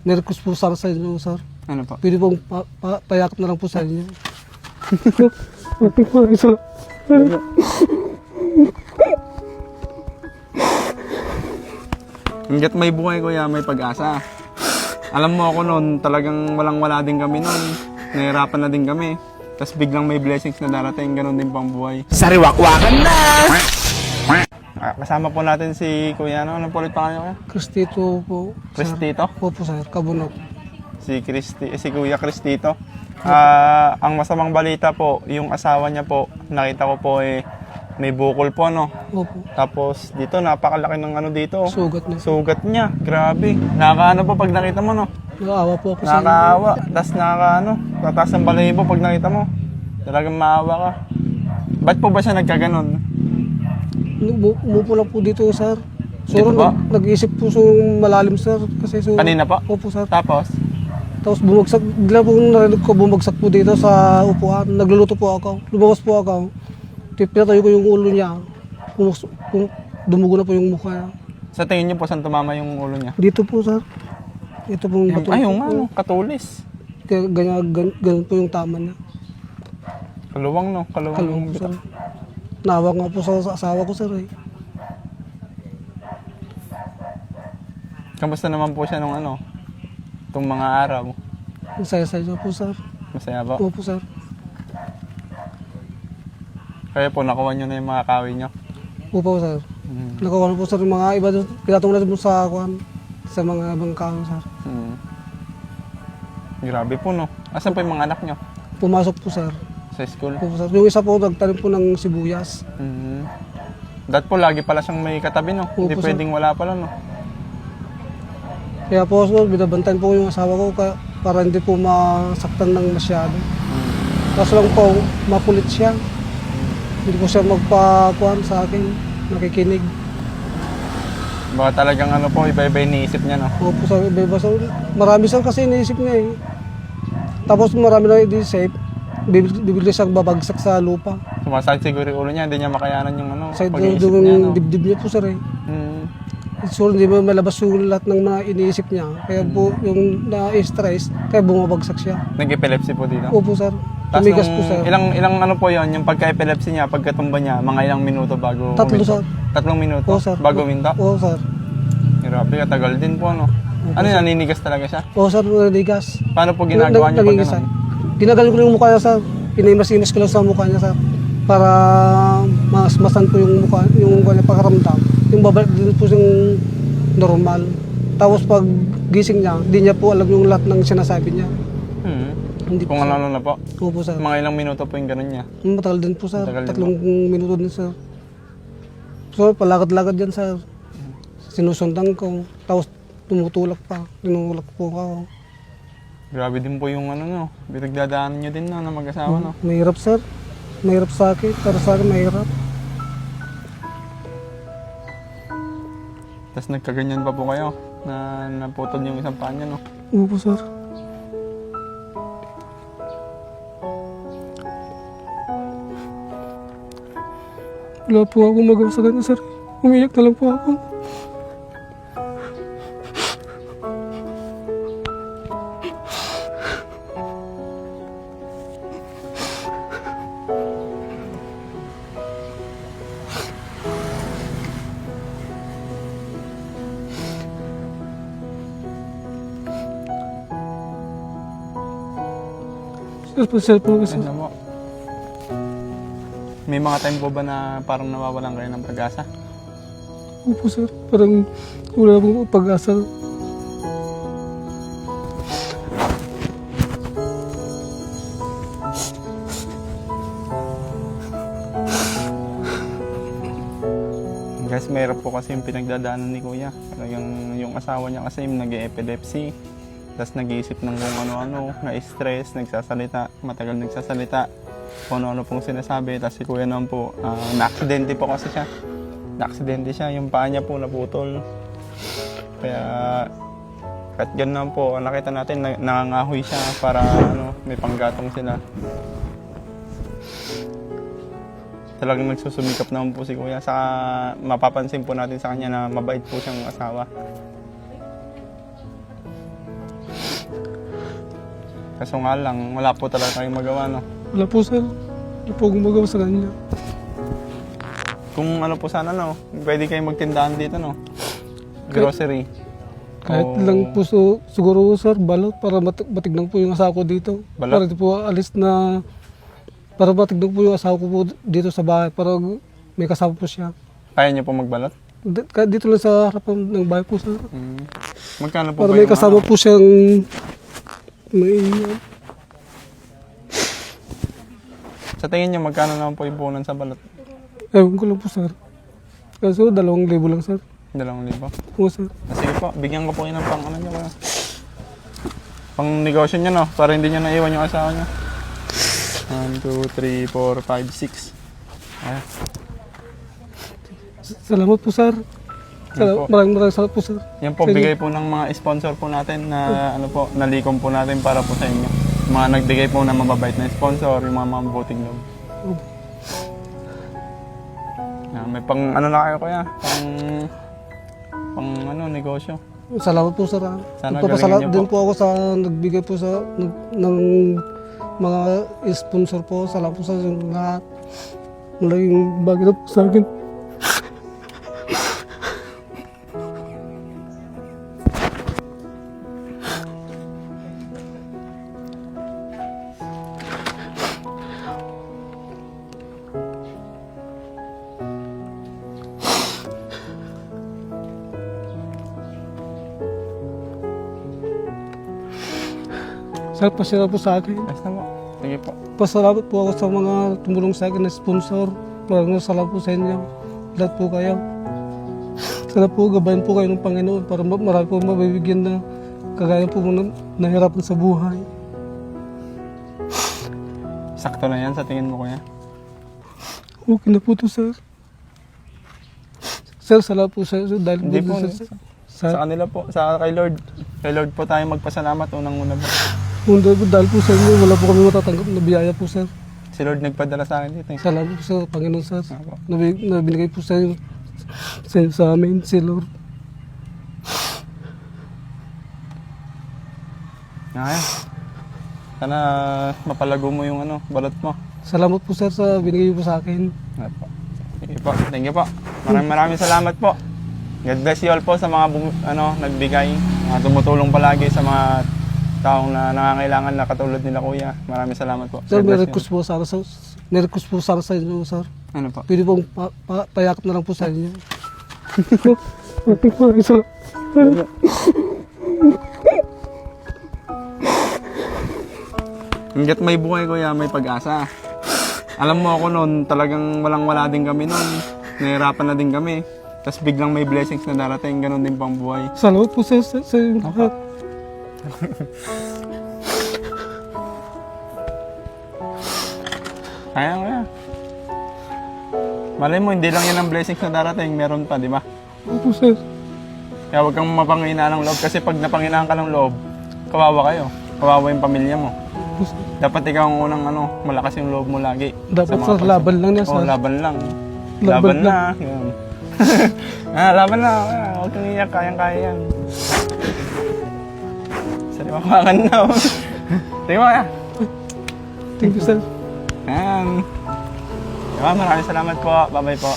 Nirequest po sana sa inyo, sir. Ano po? Pwede pong payakap na lang po sa inyo. Okay po, sir. Hanggat may buhay kuya, may pag-asa. Alam mo ako noon, talagang walang-wala din kami noon. Nahirapan na din kami. Tapos biglang may blessings na darating, ganun din pang buhay. Sariwakwakan na! Kasama po natin si kuya, ano po ulit pa kayo kuya? Cristito po. sir. Cristito? Opo, sir. Kabunok. Si Kuya Cristito. Ang masamang balita po, yung asawa niya po, nakita ko po may bukol po, no? Opo. Tapos dito, napakalaki ng ano dito. Sugat na. Sugat niya, grabe. Nakakaano po pag nakita mo, no? Nakaawa po ako sa inyo. Nakakaawa. Tapos tataas ang balahibo pag nakita mo. Talagang maawa ka. Ba't po ba siya nagkaganon? Umupo lang po dito, sir. Dito So, ba? nag-iisip po sa malalim, sir. Kasi so, Kanina po? Opo, sir. Tapos, Tapos bumagsak, bigla po narinig ko bumagsak po dito sa upuan. Nagluluto po ako. Lumabas po ako. Pinatayo ko yung ulo niya. Dumugo na po yung mukha niya. sa tingin niyo po, saan tumama yung ulo niya? Dito po, sir. Ito pong bato. Ay, yung ano, katulis. Kaya ganyan po yung tama niya. Kaluwang, no? Kaluwang. Kalung po, sir. Nawa nga po sa asawa ko, sir. Eh. Kamusta naman po siya nung ano? Itong mga araw? Ang saya-saya po, sir. Masaya ba? Opo, sir. Kaya po, nakuha niyo na yung mga kawi niyo. Opo, sir. Nakuha na po, sir, yung mga iba doon. Pinatong na po sa kuhan. Sa mga bangkang, sir. Grabe po, no? Asan po yung mga anak niyo? Pumasok po, sir. Sa school? Opo, sir. Yung isa po, nagtanim po ng sibuyas. Dahil po, lagi pala siyang may katabi, no? Hindi Opo, sir. pwedeng wala pala, no? Kaya po, sir, binabantayan po yung asawa ko para hindi po masaktan ng masyado. Kaso lang po, makulit siya. Hindi po siya magpakuhan sa akin, nakikinig. Baka talagang ano po, iba-iba iniisip niya, no? Opo, sir, iba-iba, sir. Marami sir kasi iniisip niya eh. Tapos marami na iniisip, bibili siyang babagsak sa lupa. Sumasakit siguro yung ulo niya, hindi niya makayanan yung ano, Sa pag-iisip niya, no? dibdib niya po, sir eh. Mm. So, hindi mo malabas yung lahat ng mga iniisip niya. Kaya po, yung na-stress, kaya bumabagsak siya. Nag-epilepsy po dito. Opo, sir. Tapos Tumigas po, sir. ilang ano po yon, yung pagka-epilepsy niya, pagkatumba niya, mga ilang minuto bago Tatlo, huminto? sir. 3 minuto? Oo, sir. Bago huminto? Oo, sir. Grabe, katagal din po, no? Ano yan, naninigas talaga siya? Oo, sir, naligas. Paano po ginagawa niyo pag Nagigisa. ganun? Ginagal ko yung mukha niya, sir. Pinimas-imas ko lang sa mukha niya, sir. Para masan po yung mukha niya pakaramdam. Yung babalik din po yung normal. Tapos pag gising niya, hindi niya po alam yung lahat ng sinasabi niya. Hindi po, Kung sir. ano na po? Opo, sir. Mga ilang minuto po yung ganun niya? Matagal din po, sir. Matagal din 3 minuto din, sir. So, palakad-lakad yan, sir. Sinusundan ko. Tapos tumutulak pa. Tinulak po ako. Grabe din po yung ano, no? Pinagdadaanan niyo din, no, na mag-asawa, no? Mahirap, sir. Mahirap sa akin. Para sa akin, mahirap. Tapos nagkaganyan pa po kayo na naputol yung isang paa niya, no? Opo, sir. Wala po akong magawa sa kanya, sir. Umiyak na lang po ako. Sir po kasi. Ano mo? May mga time po ba na parang nawawalan kayo ng pag-asa? Opo, sir. Parang wala pong pag-asa. Guys, mahirap po kasi yung pinagdadaanan ni Kuya. Talagang yung asawa niya kasi nag-epilepsy. Tapos nag-iisip ng kung ano-ano, na-stress, nagsasalita, matagal nagsasalita. Kung ano-ano pong sinasabi. Tapos si Kuya naman po, na-aksidente po kasi siya. Na-aksidente siya, yung paa niya po naputol. Kaya, kahit ganun naman po, nakita natin, nangangahoy siya para may panggatong sila. Talagang nagsusumikap naman po si Kuya. Saka mapapansin po natin sa kanya na mabait po siyang asawa. Kaso nga lang, wala po talaga kayong magawa, no? Wala po sir. Wala po gumagawa sa kanya. Kung ano po sana, no? Pwede kayong magtindahan dito, no? Grocery. Kahit O- lang po siguro sir, balot para matignan po yung asawa ko dito. Balot? Para di po alis na, para matignan po yung asawa ko po dito sa bahay. Para may kasama po siya. Kaya niyo po magbalot? Kahit dito lang sa harapan ng bahay po sir. Magkano po Para ba may yung kasama ano? po siyang may Sa tingin niyo, magkano naman po yung punan sa balot? ewan ko lang po sir. Kaso 2,000 lang sir. 2,000. Oo sir. Sige po, bigyan ko po yun ng pang ano niyo. Pang negosyo niyo, no? Para hindi niyo naiwan yung asawa niyo. 1, 2, 3, 4, 5, 6. Ayan. Salamat po sir. Yan po. Maraming salamat po sir. Yan po, Sige. bigay po ng mga sponsor po natin na ano po, nalikom po natin para po sa inyo. Yung mga nagbigay po ng mababait na sponsor, yung mga mabuting loob. May pang ano na kayo kuya, pang ano, negosyo. Salamat po sir. Sana Nagpapasalamat galingan niyo din po. po ako sa nagbigay po sa ng mga sponsor po. Salamat po sa lahat. Malaking bagay na po sa akin. Sir, pasalamat po sa akin. Ayos na po. Sige po. Pasalamat po ako sa mga tumulong sa akin na sponsor. Maraming salamat po sa inyo. Lahat po kayo. Sana po gabayan po kayo ng Panginoon para marami po mabibigyan na kagaya po na nahirapan sa buhay. Sakto na yan sa tingin mo kuya. Okay na po to sir. Sir, salamat po sa dahil Hindi po. sa Sa kanila po, sa kay Lord. Kay Lord po tayo magpasalamat unang-una po. dahil po sa inyo, wala po kami matatanggap na biyaya po sir. Si Lord nagpadala sa akin dito eh. Salamat po sa Panginoon sir. Apo. Na binigay po sa amin si Lord. Ayan. Sana mapalago mo yung ano, balot mo. Salamat po sir sa binigay po sa akin. Apo. Sige po. Thank you po. Maraming salamat po. God bless you all po sa mga nagbigay, mga tumutulong palagi sa mga taong na nangangailangan na katulad nila kuya. Maraming salamat po. Sir, God may bless you. request po sana sa inyo sir. Ano po? Pwede pong payakap na lang po sa inyo. Maraming salamat. Hanggat may buhay kuya, may pag-asa. Alam mo ako noon, talagang walang-wala din kami noon. Nahirapan na din kami. Tapos biglang may blessings na darating, ganun din pang buhay. Salamat po sa inyo lahat. Kaya. Malay mo, hindi lang yan ang blessings na darating, meron pa, di ba? Opo sir. Kaya huwag kang mapanginaan ng loob kasi pag napanginaan ka ng loob, kawawa kayo. Kawawa yung pamilya mo. Opo, sir. Dapat ikaw ang unang malakas yung loob mo lagi. Dapat Sa mga sir, laban lang niya Oo, sir. laban lang. Laban Laban na. lang. Yun. Laban na. Huwag kang iyak. Kayang-kaya yan. Sariwakan na. Sige mo kaya. Thank you sir. Ayan. Diba, maraming salamat po. Bye-bye po.